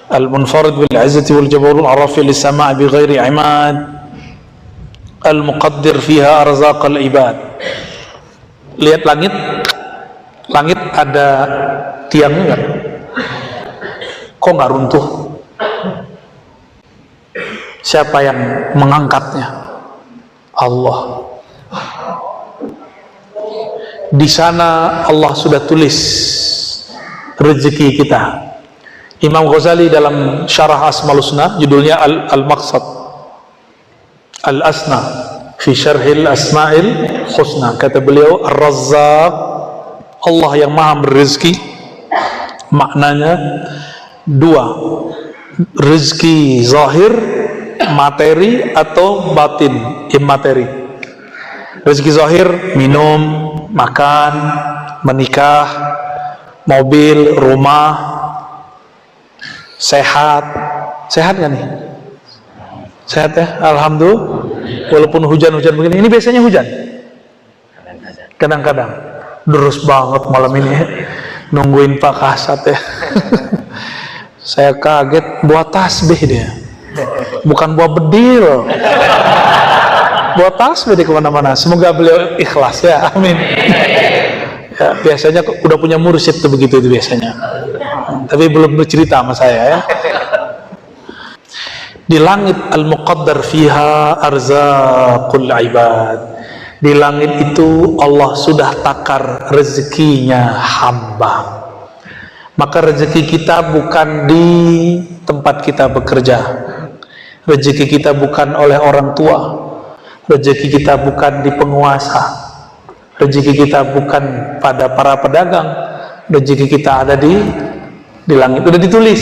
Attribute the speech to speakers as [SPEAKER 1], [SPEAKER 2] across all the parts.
[SPEAKER 1] Al-munfarid bil izzati wal jabarut, ar-rafi lis sama' bi ghairi imad, al-muqaddir fiha arzaqal ibad. Lihat langit, langit ada tiangnya enggak? Kok nggak runtuh? Siapa yang mengangkatnya? Allah. Di sana Allah sudah tulis rezeki kita. Imam Ghazali dalam Syarah Asmaul Husna, judulnya Al-Maqsad Al-Asna fi Syarhil Asma'il Husna, kata beliau, Ar-Razzaq, Allah yang maha berrezeki, maknanya dua, rezeki zahir, materi, atau batin, immateri. Rezeki zahir, minum, makan, menikah, mobil, rumah, sehat. Sehat gak nih? Sehat ya? Alhamdulillah. Walaupun hujan-hujan begini, ini biasanya hujan? Kadang-kadang. Deres banget malam ini ya. Nungguin Pak Kasat ya. Saya kaget, buat tasbih dia, bukan buat bedil. Buat tasbih dia kemana-mana. Semoga beliau ikhlas ya, amin. Ya, biasanya udah punya mursyid tuh begitu itu biasanya. Tapi belum bercerita sama saya ya. Di langit al-muqaddar fiha arzaqul ibad. Di langit itu Allah sudah takar rezekinya hamba. Maka rezeki kita bukan di tempat kita bekerja. Rezeki kita bukan oleh orang tua. Rezeki kita bukan di penguasa. Rezeki kita bukan pada para pedagang. Rezeki kita ada di langit. Sudah ditulis.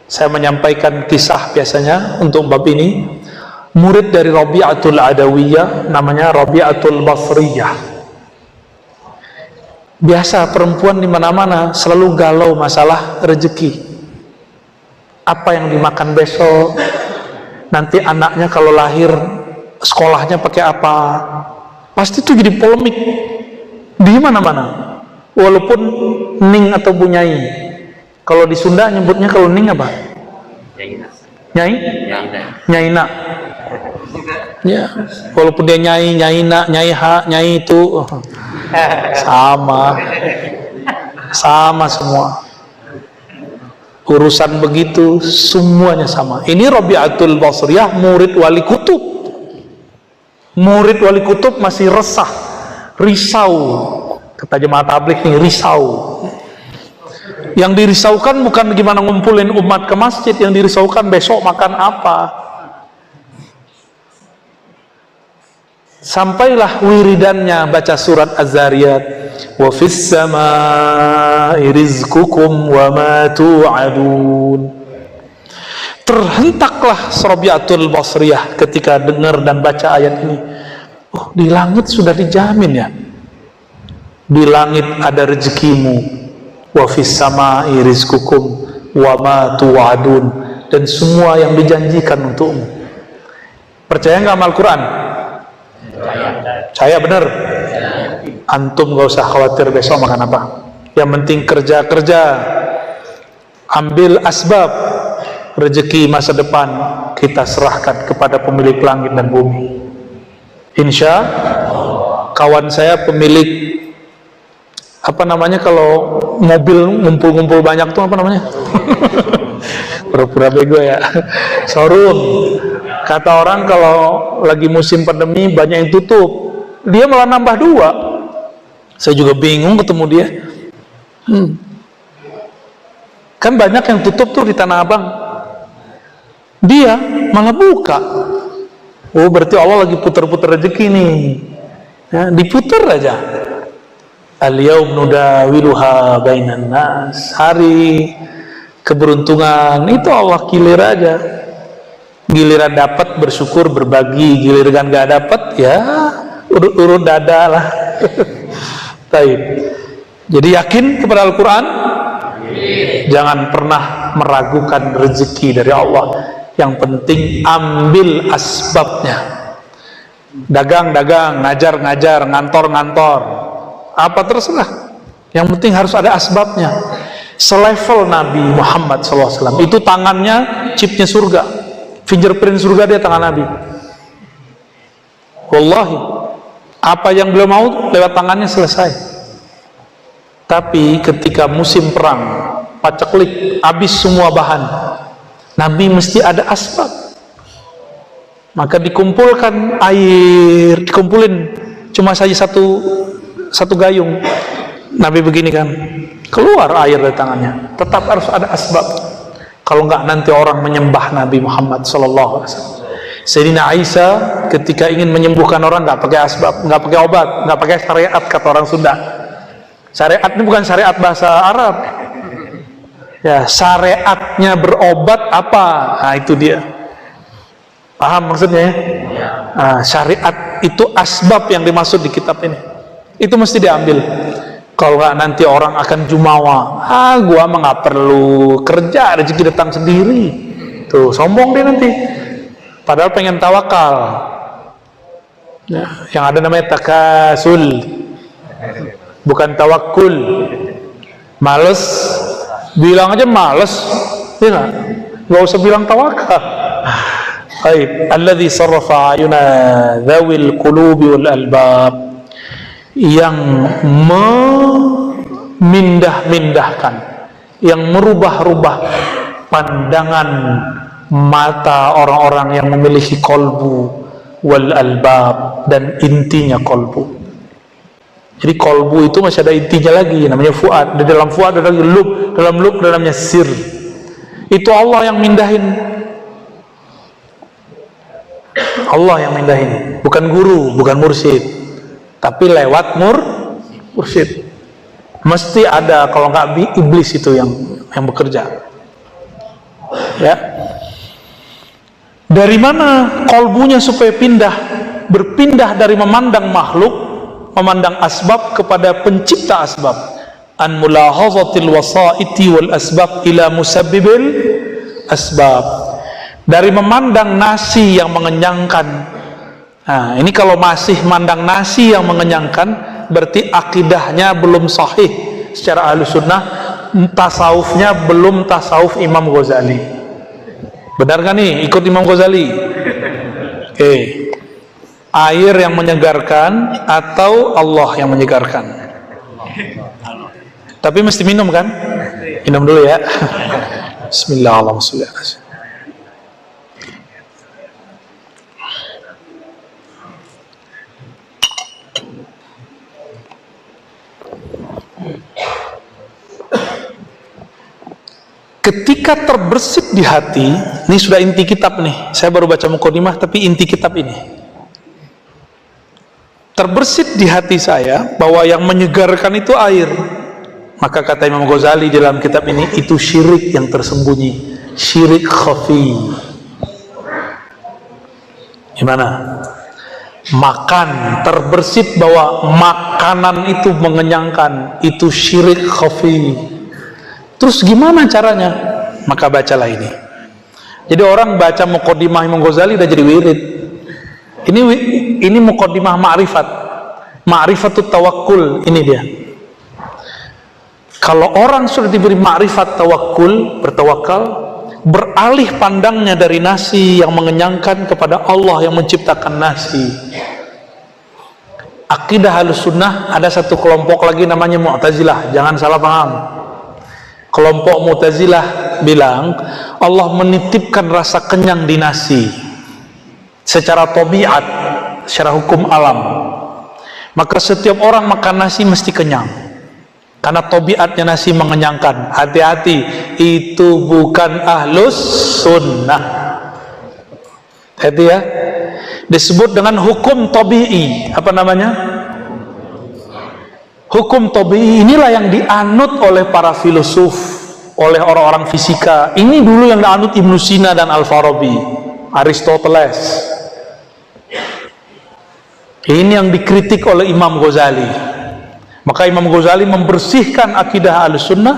[SPEAKER 1] Saya menyampaikan kisah biasanya untuk bab ini. Murid dari Rabi'atul Adawiyah, namanya Rabi'atul Basriyah. Biasa perempuan di mana-mana selalu galau masalah rezeki. Apa yang dimakan besok? Nanti anaknya kalau lahir sekolahnya pakai apa? Pasti itu jadi polemik di mana-mana. Walaupun Ning atau Bu Nyai. Kalau di Sunda nyebutnya kalau Ning apa? Nyai? Nyaina. Ya, walaupun dia Nyai, Nyaina, Nyaiha, Nyai itu sama semua. Urusan begitu semuanya sama. Ini Rabi'atul Basriyah, murid Wali Kutub. Murid Wali Kutub masih resah, risau. Kata jemaah tabligh nih, risau. Yang dirisaukan bukan gimana ngumpulin umat ke masjid, yang dirisaukan besok makan apa. Sampailah wiridannya baca surat Az-Zariyat, wa fis samaa'i rizqukum wa ma tu'adun. Terhentaklah Rabi'atul Basriyah ketika dengar dan baca ayat ini. Oh, di langit sudah dijamin ya. Di langit ada rezekimu, wa fis samaa'i rizqukum wa ma tu'adun, dan semua yang dijanjikan untukmu. Percaya nggak sama Al-Quran? Saya benar. Antum gak usah khawatir besok makan apa. Yang penting kerja-kerja, ambil asbab. Rezeki masa depan kita serahkan kepada pemilik langit dan bumi. Insya kawan saya pemilik apa namanya kalau mobil ngumpul-ngumpul banyak tuh apa namanya? Pura-pura bego ya. Showroom. Kata orang kalau lagi musim pandemi banyak yang tutup, dia malah nambah 2. Saya juga bingung ketemu dia. Kan banyak yang tutup tuh di Tanah Abang, dia malah buka. Oh, berarti Allah lagi putar-putar rezeki nih ya, diputar aja. Al-yaum nudawiluha bainan nas. Hari keberuntungan itu Allah kilir aja. Giliran dapat bersyukur berbagi, giliran gak dapat ya urut-urut dada lah. Taib. Jadi yakin kepada Al-Quran, jangan pernah meragukan rezeki dari Allah. Yang penting ambil asbabnya. Dagang-dagang, ngajar-ngajar, ngantor-ngantor, apa terserah. Yang penting harus ada asbabnya. selevel Nabi Muhammad SAW. Itu tangannya chipnya surga, fingerprint surga dia tangan Nabi. Wallahi, apa yang beliau mau lewat tangannya selesai. Tapi ketika musim perang, paceklik, habis semua bahan, Nabi mesti ada asbab. Maka dikumpulkan air, dikumpulin cuma saja satu gayung. Nabi begini kan, keluar air dari tangannya. Tetap harus ada asbab. Kalau enggak nanti orang menyembah Nabi Muhammad SAW. Sayyidina Aisyah ketika ingin menyembuhkan orang nggak pakai asbab, nggak pakai obat, nggak pakai syariat, kata orang Sunda. Syariat ini bukan syariat bahasa Arab. Ya, syariatnya berobat apa? Nah, itu dia. Paham maksudnya ya? Nah, syariat itu asbab yang dimaksud di kitab ini. Itu mesti diambil. Kalau nggak nanti orang akan jumawa. Gua mah nggak perlu kerja, rezeki datang sendiri. Tuh, sombong dia nanti. Padahal pengen tawakal. Ya, yang ada namanya takasul, bukan tawakul. Males, bilang aja males, ya nggak usah bilang tawakal. Baik, alladzi sarrafa ayuna dzawil qulubi wal albab, yang memindah-mindahkan, yang merubah-rubah pandangan mata orang-orang yang memiliki kolbu wal albab, dan intinya kolbu. Jadi kolbu itu masih ada intinya lagi, namanya fuad. Di dalam fuad ada lagi lub, dalam lub dalamnya sir. Itu Allah yang mindahin. Allah yang mindahin, bukan guru, bukan mursyid, tapi lewat mursyid. Mesti ada, kalau nggak iblis itu yang bekerja. Ya. Dari mana kolbunya supaya berpindah dari memandang makhluk, memandang asbab kepada pencipta asbab. An mulahazatil wasaiti wal asbab ila musabbibil asbab. Dari memandang nasi yang mengenyangkan. Nah, ini kalau masih mandang nasi yang mengenyangkan, berarti akidahnya belum sahih secara Ahlussunnah, tasawufnya belum tasawuf Imam Ghazali. Benar kan nih, ikut Imam Ghazali? Oke. Air yang menyegarkan atau Allah yang menyegarkan? Tapi mesti minum kan? Minum dulu ya. Bismillahirrahmanirrahim. Ketika terbersit di hati, ini sudah inti kitab nih. Saya baru baca mukadimah, tapi inti kitab ini. Terbersit di hati saya bahwa yang menyegarkan itu air. Maka kata Imam Ghazali dalam kitab ini, itu syirik yang tersembunyi, syirik khafi. Gimana? Makan, terbersit bahwa makanan itu mengenyangkan, itu syirik khafi. Terus gimana caranya? Maka bacalah ini. Jadi orang baca mukadimah Imam Ghazali udah jadi wirid. Ini mukadimah ma'rifat. Ma'rifatut tawakkul, ini dia. Kalau orang sudah diberi ma'rifat tawakkul, bertawakal, beralih pandangnya dari nasi yang mengenyangkan kepada Allah yang menciptakan nasi. Akidah Ahlussunnah ada satu kelompok lagi namanya Mu'tazilah, jangan salah paham. Kelompok Mu'tazilah bilang Allah menitipkan rasa kenyang di nasi secara tabiat, secara hukum alam. Maka setiap orang makan nasi mesti kenyang karena tabiatnya nasi mengenyangkan. Hati-hati, itu bukan Ahlus Sunnah. Hati ya. Disebut dengan hukum tabi'i. Apa namanya? Hukum tabi'i inilah yang dianut oleh para filosof, oleh orang-orang fisika. Ini dulu yang dianut Ibnu Sina dan Al-Farabi, Aristoteles. Ini yang dikritik oleh Imam Ghazali. Maka Imam Ghazali membersihkan akidah Ahlussunnah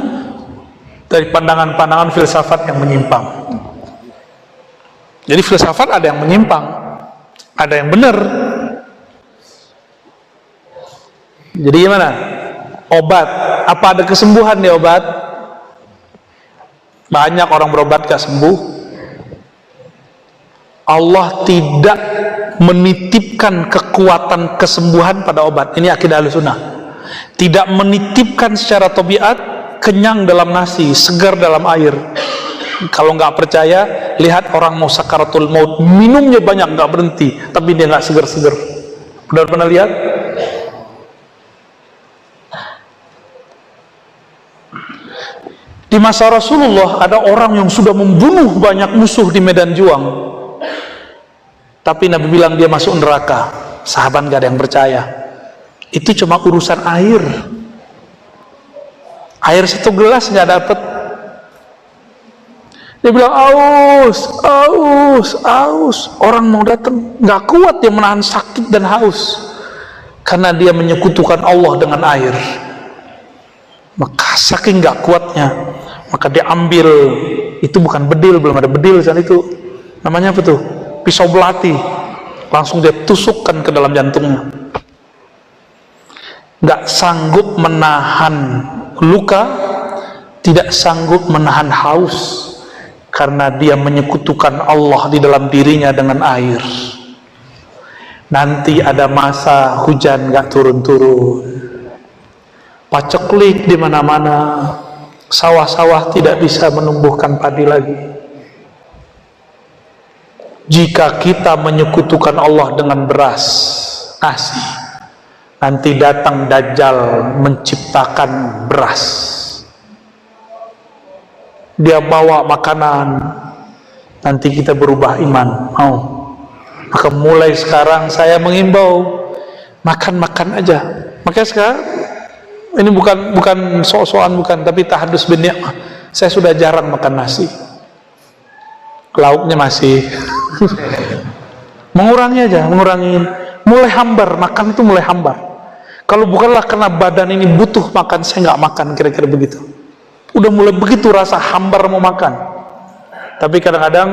[SPEAKER 1] dari pandangan-pandangan filsafat yang menyimpang. Jadi filsafat ada yang menyimpang, ada yang benar. Jadi gimana? Obat, apa ada kesembuhan di obat? Banyak orang berobat gak sembuh. Allah tidak menitipkan kekuatan kesembuhan pada obat. Ini akidah Ahlussunnah. Tidak menitipkan secara tabiat kenyang dalam nasi, segar dalam air. Kalau nggak percaya, lihat orang mau sakaratul maut, minumnya banyak nggak berhenti, tapi dia nggak segar-segar. Pernah lihat? Di masa Rasulullah ada orang yang sudah membunuh banyak musuh di medan juang, tapi Nabi bilang dia masuk neraka. Sahabat gak ada yang percaya. Itu cuma urusan air. Air 1 gelas gak dapet. Dia bilang aus, aus, aus. Orang mau datang, gak kuat dia menahan sakit dan haus, karena dia menyekutukan Allah dengan air. Maka saking gak kuatnya, maka dia ambil, itu bukan bedil, belum ada bedil saat itu. Namanya apa tuh? Pisau belati. Langsung dia tusukkan ke dalam jantungnya. Gak sanggup menahan luka, tidak sanggup menahan haus, karena dia menyekutukan Allah di dalam dirinya dengan air. Nanti ada masa hujan gak turun-turun, paceklik di mana-mana, sawah-sawah tidak bisa menumbuhkan padi lagi. Jika kita menyekutukan Allah dengan beras, nasi, nanti datang Dajjal menciptakan beras. Dia bawa makanan, nanti kita berubah iman. Mau? Maka mulai sekarang saya mengimbau, makan-makan aja. Makanya sekarang ini bukan sok-sokan, bukan, tapi tahadus bin ni'mah. Saya sudah jarang makan nasi. Lauknya masih. Mengurangi aja, mengurangin. Mulai hambar, makan itu mulai hambar. Kalau bukanlah karena badan ini butuh makan, saya nggak makan, kira-kira begitu. Udah mulai begitu rasa hambar mau makan. Tapi kadang-kadang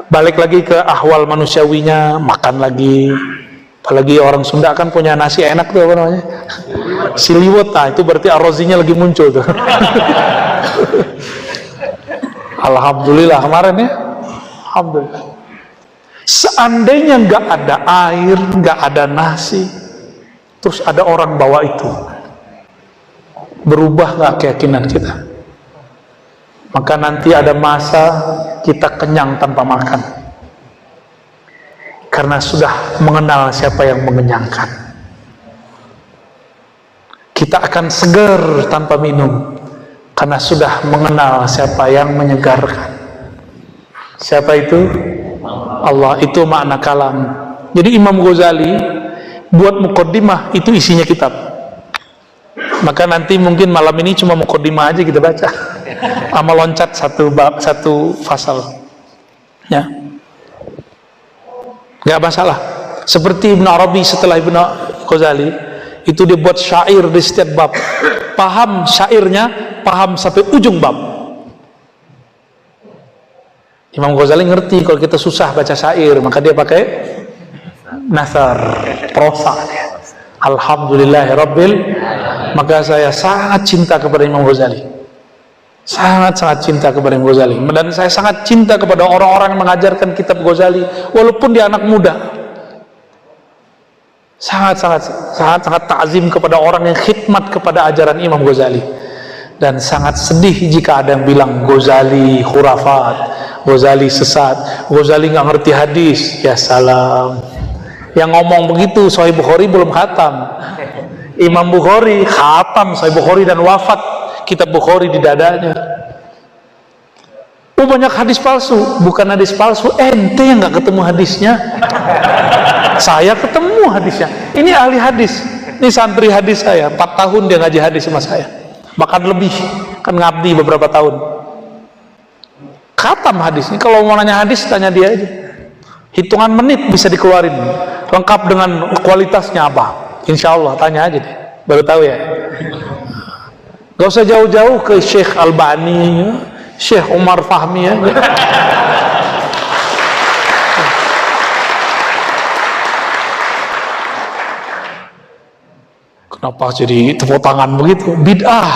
[SPEAKER 1] balik lagi ke ahwal manusiawinya, makan lagi. Apalagi orang Sunda kan punya nasi enak tuh, apa namanya? Siliwot, nah itu berarti arozinya lagi muncul tuh. Alhamdulillah kemarin ya. Alhamdulillah. Seandainya nggak ada air, nggak ada nasi, terus ada orang bawa itu, berubah nggak keyakinan kita? Maka nanti ada masa kita kenyang tanpa makan, karena sudah mengenal siapa yang mengenyangkan. Kita akan segar tanpa minum, karena sudah mengenal siapa yang menyegarkan. Siapa itu? Allah. Itu makna kalam. Jadi Imam Ghazali buat muqaddimah, itu isinya kitab. Maka nanti mungkin malam ini cuma muqaddimah aja kita baca, sama loncat satu bab, satu fasal, ya, nggak masalah. Seperti Ibn Arabi setelah Ibn Ghazali, itu dia buat syair di setiap bab. Paham syairnya, paham sampai ujung bab. Imam Ghazali ngerti kalau kita susah baca syair, maka dia pakai nasar, prosa. Alhamdulillahirabbil. Maka saya sangat cinta kepada Imam Ghazali, sangat cinta kepada Imam Ghazali, dan saya sangat cinta kepada orang-orang yang mengajarkan kitab Ghazali walaupun dia anak muda. Sangat ta'zim kepada orang yang khidmat kepada ajaran Imam Ghazali. Dan sangat sedih jika ada yang bilang Ghazali khurafat, Ghazali sesat, Ghazali nggak ngerti hadis. Ya salam, yang ngomong begitu Sahih Bukhari belum khatam. Imam Bukhari khatam Sahih Bukhari dan wafat kitab Bukhari di dadanya. Oh, banyak hadis palsu. Bukan hadis palsu, ente yang nggak ketemu hadisnya. Saya ketemu hadisnya. Ini ahli hadis, ini santri hadis saya, 4 tahun dia ngaji hadis sama saya, bahkan lebih, kan ngabdi beberapa tahun. Khatam hadis ini. Kalau mau nanya hadis, tanya dia aja, hitungan menit bisa dikeluarin lengkap dengan kualitasnya apa. Insya Allah tanya aja deh, baru tahu ya. Gak usah jauh-jauh ke Syekh Albani, Syekh Umar Fahmi ya. Kenapa jadi tepuk tangan begitu? Bid'ah.